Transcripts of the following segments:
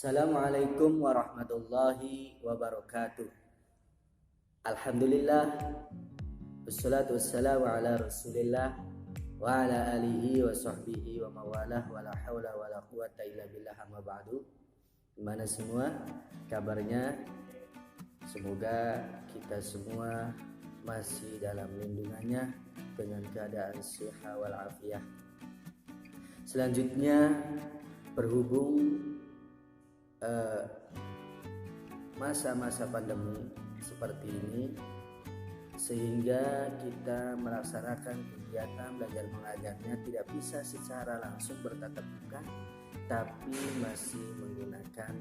Assalamualaikum warahmatullahi wabarakatuh. Alhamdulillah, wassalatu wassalamu ala rasulillah wa ala alihi wa sahbihi wa mawalah wa la hawla wa la quwata illa billah amma ba'du. Gimana semua kabarnya? Semoga kita semua masih dalam lindungannya dengan keadaan sehat walafiat. Selanjutnya, berhubung masa-masa pandemi seperti ini, sehingga kita melaksanakan kegiatan belajar mengajarnya tidak bisa secara langsung bertatap muka, tapi masih menggunakan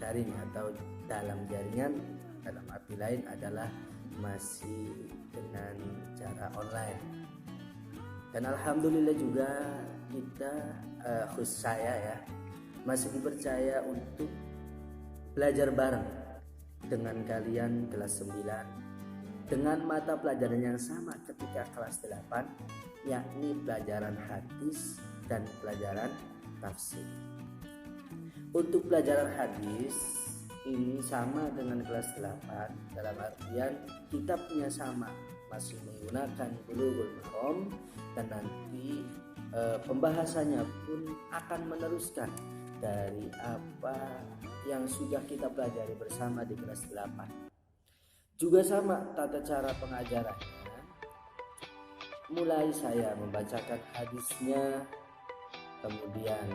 daring atau dalam jaringan. Dalam arti lain adalah masih dengan cara online. Dan alhamdulillah juga kita khusus saya ya masih dipercaya untuk belajar bareng dengan kalian kelas 9 dengan mata pelajaran yang sama ketika kelas 8, yakni pelajaran hadis dan pelajaran tafsir. Untuk pelajaran hadis ini sama dengan kelas 8 dalam artian kitabnya sama, masih menggunakan Bulughul Maram, dan nanti pembahasannya pun akan meneruskan dari apa yang sudah kita pelajari bersama di kelas 8. Juga sama tata cara pengajarannya. Mulai saya membacakan hadisnya, kemudian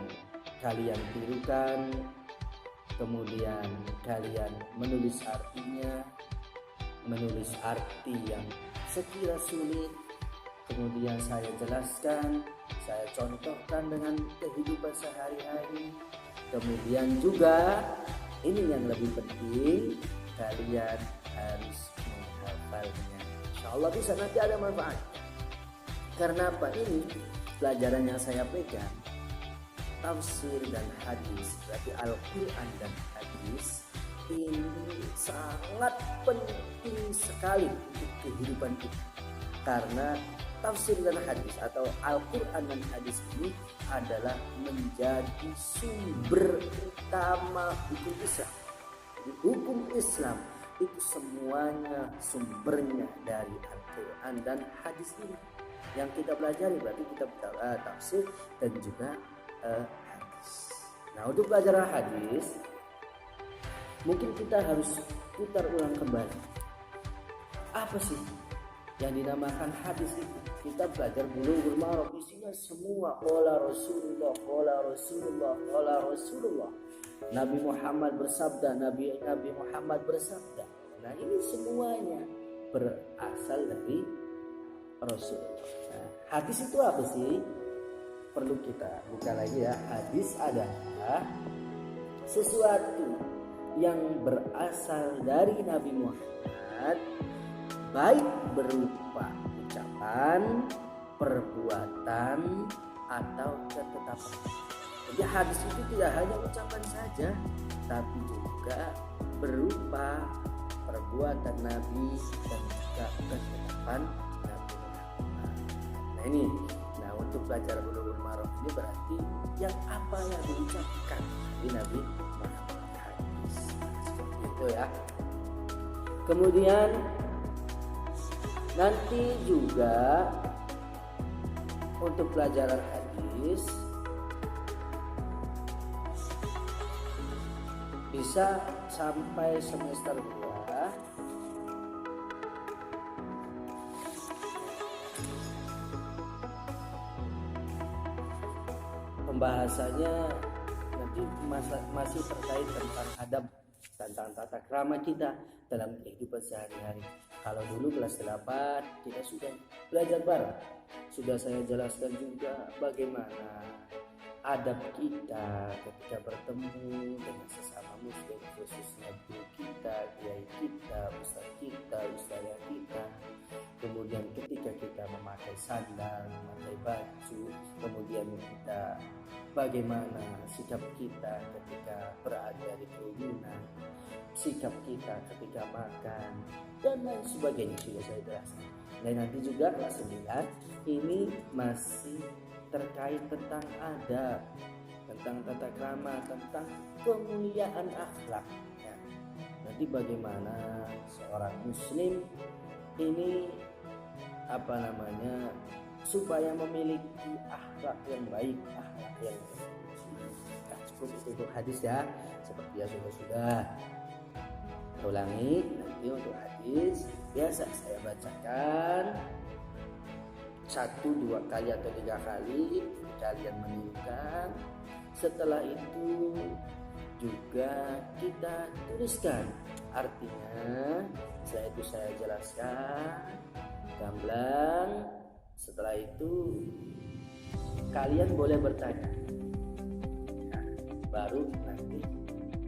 kalian tirukan, kemudian kalian menulis artinya, menulis arti yang sekira sulit, kemudian saya jelaskan, saya contohkan dengan kehidupan sehari-hari. Kemudian juga ini yang lebih penting, kalian harus menghafalnya. Insyaallah bisa nanti ada manfaat. Karena apa? Ini pelajaran yang saya pegang, tafsir dan hadis, berarti Al-Quran dan hadis ini sangat penting sekali untuk kehidupan kita. Karena tafsir dan hadis atau Al-Quran dan hadis ini adalah menjadi sumber utama hukum Islam. Jadi hukum Islam itu semuanya sumbernya dari Al-Quran dan hadis ini. Yang kita pelajari berarti kita tafsir dan juga hadis. Nah, untuk pelajaran hadis mungkin kita harus putar ulang kembali. Apa sih yang dinamakan hadis itu? Kita belajar Bulughul Maram, isinya semua qala Rasulullah, qala Rasulullah, qala Rasulullah. Nabi Muhammad bersabda, Nabi Muhammad bersabda. Nah, ini semuanya berasal dari Rasulullah. Nah, hadis itu apa sih? Perlu kita buka lagi ya. Hadis adalah sesuatu yang berasal dari Nabi Muhammad, baik berupa ucapan, perbuatan, atau ketetapan. Jadi hadis itu tidak hanya ucapan saja, tapi juga berupa perbuatan Nabi dan juga ketetapan Nabi Muhammad. Nah ini, untuk belajar Bulughul Maram ini berarti yang apa yang diucapkan di Nabi Muhammad hadis. Seperti itu ya. Kemudian nanti juga untuk pelajaran hadis bisa sampai semester 2. Pembahasannya nanti masih terkait tentang adab, tentang tata krama kita dalam kehidupan sehari-hari. Kalau dulu kelas 8 kita sudah belajar bareng, sudah saya jelaskan juga bagaimana adab kita ketika bertemu dengan sesama muslim, khususnya guru kita, kiai kita, ustaz kita, ustazah kita. Kemudian ketika kita memakai sandal, memakai baju, kemudian kita bagaimana sikap kita ketika berada di kerumunan, sikap kita ketika makan, dan lain sebagainya sudah saya jelaskan. Dan nanti juga kelas 9 ini masih terkait tentang adab, tentang tata krama, tentang kemuliaan akhlak. Ya. Nanti bagaimana seorang muslim ini supaya memiliki akhlak yang baik, akhlak yang terpuji. Nah, cukup itu untuk hadis ya, seperti yang sudah ulangi. Nanti untuk hadis biasa saya bacakan 1-2 kali atau 3 kali, kalian menirukan. Setelah itu juga kita tuliskan artinya. Setelah itu saya jelaskan gamblang. Setelah itu kalian boleh bertanya. Nah, baru nanti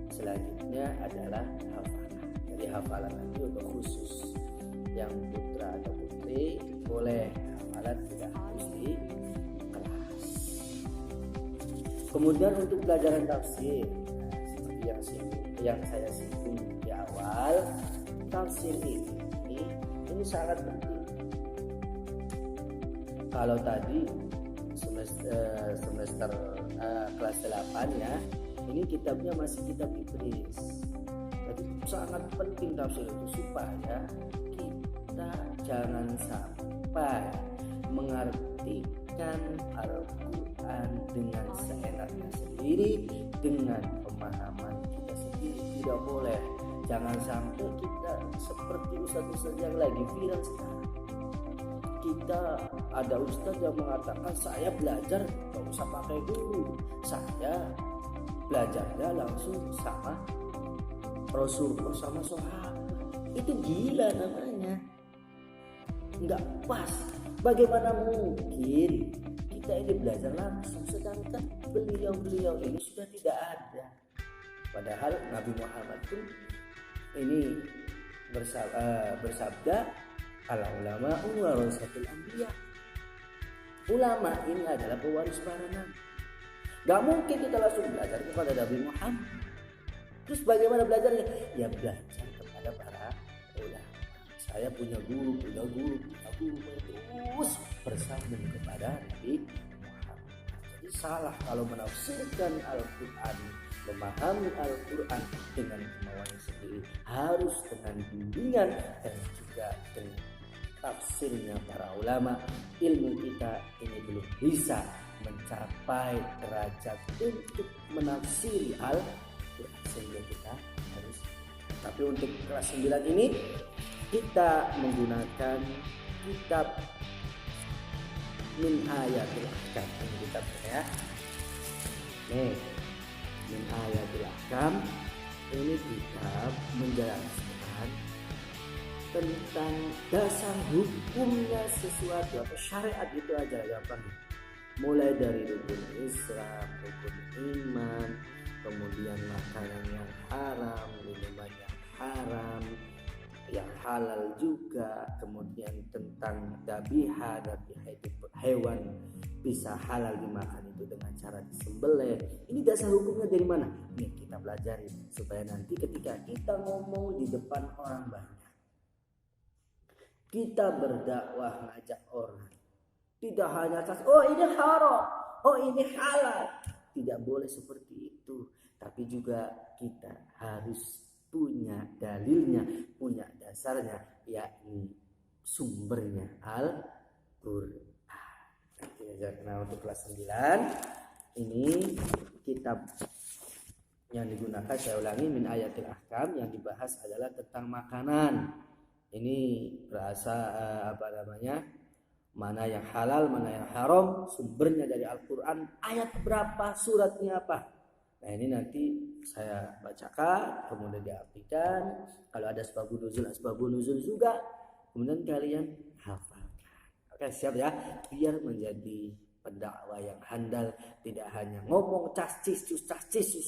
selanjutnya adalah hafalan. Jadi hafalan nanti untuk khusus yang putra atau putri boleh hafalan, tidak harus di kelas. Kemudian untuk pelajaran tafsir, seperti yang saya singgung di awal, tafsir ini sangat penting. Kalau tadi semester kelas 8 ya, ini kitabnya masih kitab Ibris. Jadi sangat penting tafsir itu supaya kita jangan sampai mengartikan Al-Quran dengan seenaknya sendiri, dengan pemahaman kita sendiri. Tidak boleh. Jangan sampai kita seperti ustaz-ustaz yang lagi viral sekarang. Kita ada ustaz yang mengatakan saya belajar gak usah pakai guru, saya belajarnya langsung sama Rasulullah sama sahabat. Itu gila namanya, nggak pas. Bagaimana mungkin kita ini belajar langsung sedangkan beliau ini sudah tidak ada. Padahal Nabi Muhammad pun ini bersabda, al ulama warasatul anbiya. Ulama ini adalah pewaris para nabi. Gak mungkin kita langsung belajar kepada Nabi Muhammad. Terus bagaimana belajarnya? Ya belajar kepada para ulama. Saya punya guru terus bersambung kepada Nabi Muhammad. Jadi salah kalau menafsirkan Al-Quran, memahami Al-Quran dengan kemauannya sendiri, harus dengan bimbingan dan juga dengan tafsirnya para ulama. Ilmu kita ini belum bisa mencapai derajat untuk menafsiri Al-Quran sehingga kita harus. Tapi untuk kelas 9 ini kita menggunakan kitab Min Ayatil Ahkam. Ini kitabnya ya. Nih, Min Ayatil Ahkam. Ini kitab menjelaskan tentang dasar hukumnya sesuatu atau syariat itu aja gampang. Mulai dari rukun Islam, rukun iman, kemudian makanan yang haram, minuman yang haram, yang halal juga, kemudian tentang dabiha itu hewan bisa halal dimakan itu dengan cara disembelih. Ini dasar hukumnya dari mana? Nih kita pelajari supaya nanti ketika kita ngomong di depan orang banyak, kita berdakwah ngajak orang, tidak hanya oh ini haram, oh ini halal. Tidak boleh seperti itu, tapi juga kita harus punya dalilnya, punya dasarnya, yakni sumbernya Al-Quran. Nah untuk kelas 9 ini kitab yang digunakan, saya ulangi, Min Ayatil Ahkam, yang dibahas adalah tentang makanan. Ini berasa mana yang halal, mana yang haram, sumbernya dari Al-Quran, ayat berapa, suratnya apa. Nah ini nanti saya bacakan, kemudian diartikan. Kalau ada asbabun nuzul juga, kemudian kalian hafalkan. Oke, siap ya, biar menjadi pendakwah yang handal, tidak hanya ngomong cascis,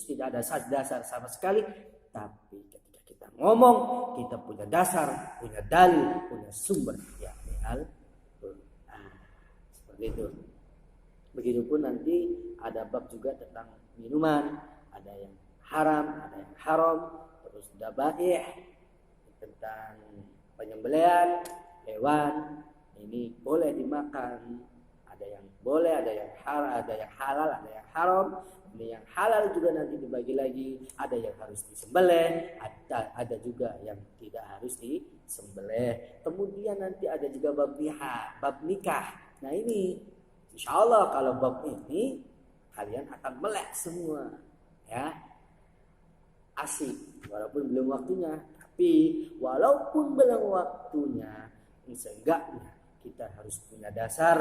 tidak ada dasar sama sekali, tapi ketika kita ngomong, kita punya dasar, punya dalil, punya sumber, yakni Al-Quran. Seperti itu. Begitupun nanti ada bab juga tentang minuman, ada yang haram, ada yang haram, terus dabaih, tentang penyembelihan hewan, ini boleh dimakan, ada yang boleh, ada yang halal, ada yang haram. Ini yang halal juga nanti dibagi lagi. Ada yang harus disembelih, ada juga yang tidak harus disembelih. Kemudian nanti ada juga bab nikah. Nah ini, insya Allah kalau bab ini kalian akan melek semua, ya. Asik, walaupun belum waktunya. Tapi walaupun belum waktunya, seenggaknya kita harus punya dasar,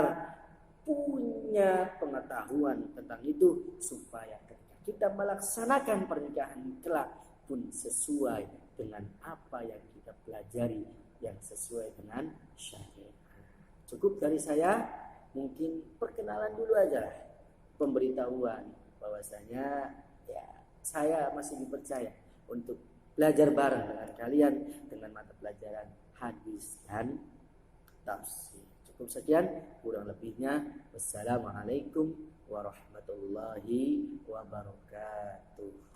punya pengetahuan tentang itu, supaya ketika kita melaksanakan pernikahan kelak pun sesuai dengan apa yang kita pelajari, yang sesuai dengan syariat. Cukup dari saya, mungkin perkenalan dulu aja lah, pemberitahuan bahwasanya ya saya masih dipercaya untuk belajar bareng dengan kalian dengan mata pelajaran hadis dan tafsir. Cukup sekian, kurang lebihnya wassalamualaikum warahmatullahi wabarakatuh.